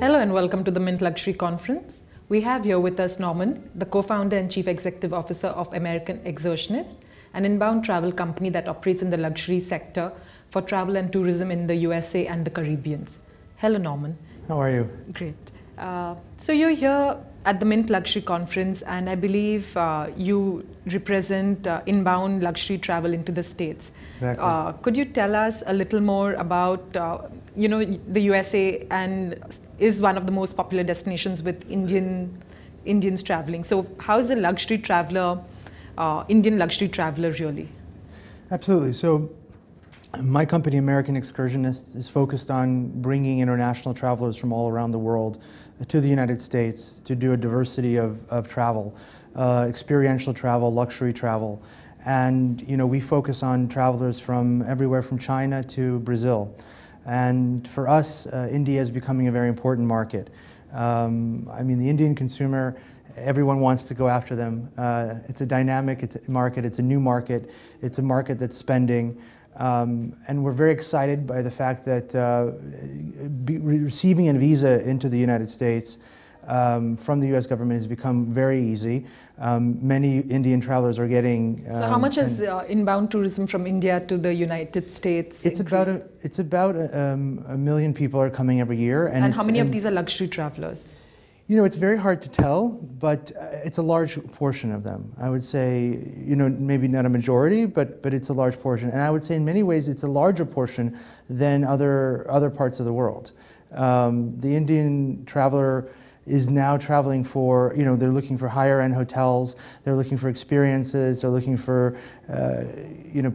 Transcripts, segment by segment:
Hello and welcome to the Mint Luxury Conference. We have here with us Norman, the co-founder and chief executive officer of American Excursionist, an inbound travel company that operates in the luxury sector for travel and tourism in the USA and the Caribbean. Hello, Norman. How are you? Great. So you're here at the Mint Luxury Conference, and I believe you represent inbound luxury travel into the States. Exactly. Could you tell us a little more about, the USA and is one of the most popular destinations with Indians traveling. So how is the luxury traveler, Indian luxury traveler really? Absolutely. So my company, American Excursionist, is focused on bringing international travelers from all around the world to the United States to do a diversity of travel, experiential travel, luxury travel. And we focus on travelers from everywhere from China to Brazil. And for us, India is becoming a very important market. I mean, the Indian consumer, everyone wants to go after them. It's a dynamic market, it's a new market, it's a market that's spending. And we're very excited by the fact that receiving a visa into the United States from the U.S. government has become very easy. Many Indian travelers are getting. So how much is inbound tourism from India to the United States? It's about a million people are coming every year. And how many of these are luxury travelers? It's very hard to tell, but it's a large portion of them. I would say, maybe not a majority, but it's a large portion. And I would say in many ways it's a larger portion than other parts of the world. The Indian traveler is now traveling for, they're looking for higher end hotels, they're looking for experiences, they're looking for,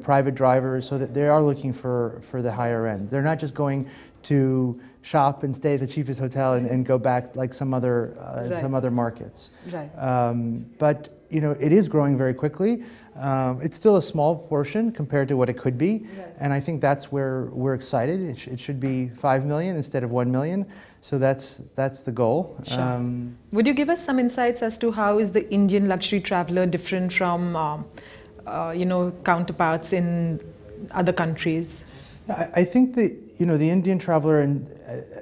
private drivers, so that they are looking for the higher end. They're not just going to shop and stay at the cheapest hotel and go back like some other markets. Right. But it is growing very quickly. It's still a small portion compared to what it could be, right. And I think that's where we're excited. It should be 5 million instead of 1 million. So that's the goal. Sure. Would you give us some insights as to how is the Indian luxury traveler different from counterparts in other countries? I think that the Indian traveler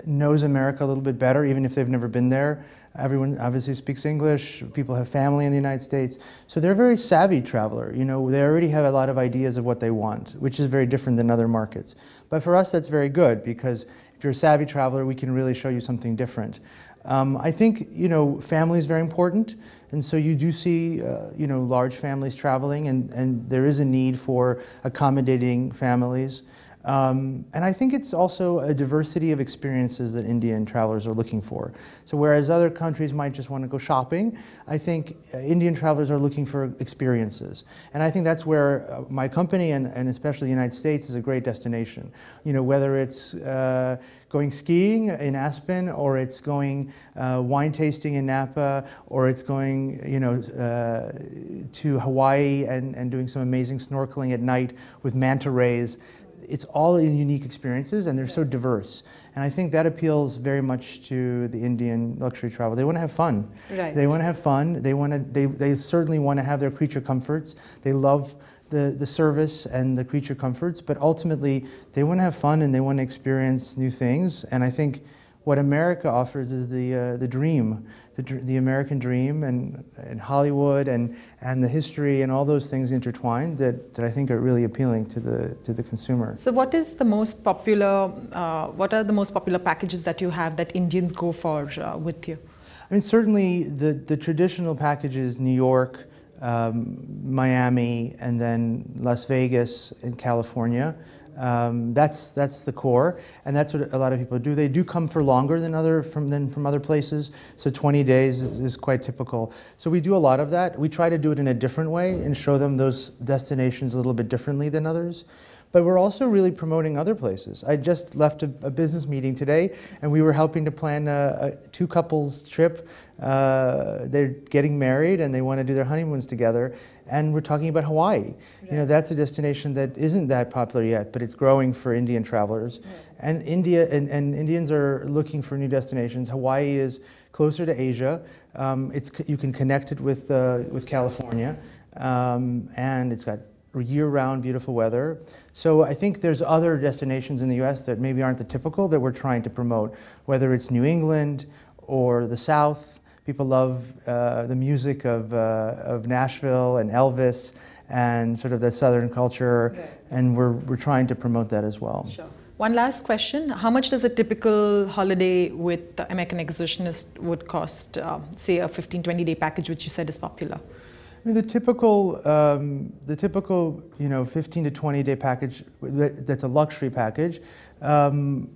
knows America a little bit better, even if they've never been there. Everyone obviously speaks English. People have family in the United States, so they're a very savvy traveler. They already have a lot of ideas of what they want, which is very different than other markets. But for us, that's very good because if you're a savvy traveler, we can really show you something different. I think family is very important, and so you do see large families traveling, and there is a need for accommodating families. And I think it's also a diversity of experiences that Indian travelers are looking for. So whereas other countries might just want to go shopping, I think Indian travelers are looking for experiences. And I think that's where my company and especially the United States is a great destination. Whether it's going skiing in Aspen, or it's going wine tasting in Napa, or it's going to Hawaii and doing some amazing snorkeling at night with manta rays. It's all unique experiences, and they're so diverse. And I think that appeals very much to the Indian luxury travel. They want to have fun. Right. They want to have fun. They certainly want to have their creature comforts. They love the service and the creature comforts, but ultimately they want to have fun and they want to experience new things. And I think what America offers is the dream, the American dream, and Hollywood and the history and all those things intertwined that I think are really appealing to the consumer. So what is the most popular? What are the most popular packages that you have that Indians go for with you? I mean, certainly the traditional packages: New York, Miami, and then Las Vegas in California. That's the core, and that's what a lot of people do. They do come for longer than from other places, so 20 days is quite typical. So we do a lot of that. We try to do it in a different way and show them those destinations a little bit differently than others. But we're also really promoting other places. I just left a business meeting today, and we were helping to plan a two couples trip. They're getting married and they want to do their honeymoons together. And we're talking about Hawaii. Right. That's a destination that isn't that popular yet, but it's growing for Indian travelers. Right. And Indians are looking for new destinations. Hawaii is closer to Asia. You can connect it with California, and it's got year-round beautiful weather. So I think there's other destinations in the US that maybe aren't the typical that we're trying to promote, whether it's New England or the South. People love the music of Nashville and Elvis and sort of the Southern culture, and we're trying to promote that as well. Sure. One last question. How much does a typical holiday with the American Excursionist would cost, say a 15-20 day package, which you said is popular? I mean, the typical 15 to 20 day package that's a luxury package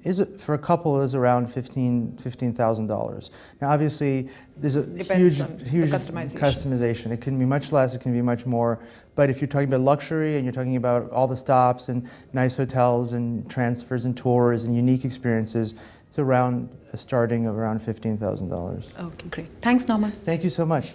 is for a couple is around $15,000. Now, obviously, there's a huge customization. It can be much less. It can be much more. But if you're talking about luxury and you're talking about all the stops and nice hotels and transfers and tours and unique experiences, it's around starting around $15,000. Okay, great. Thanks, Norman. Thank you so much.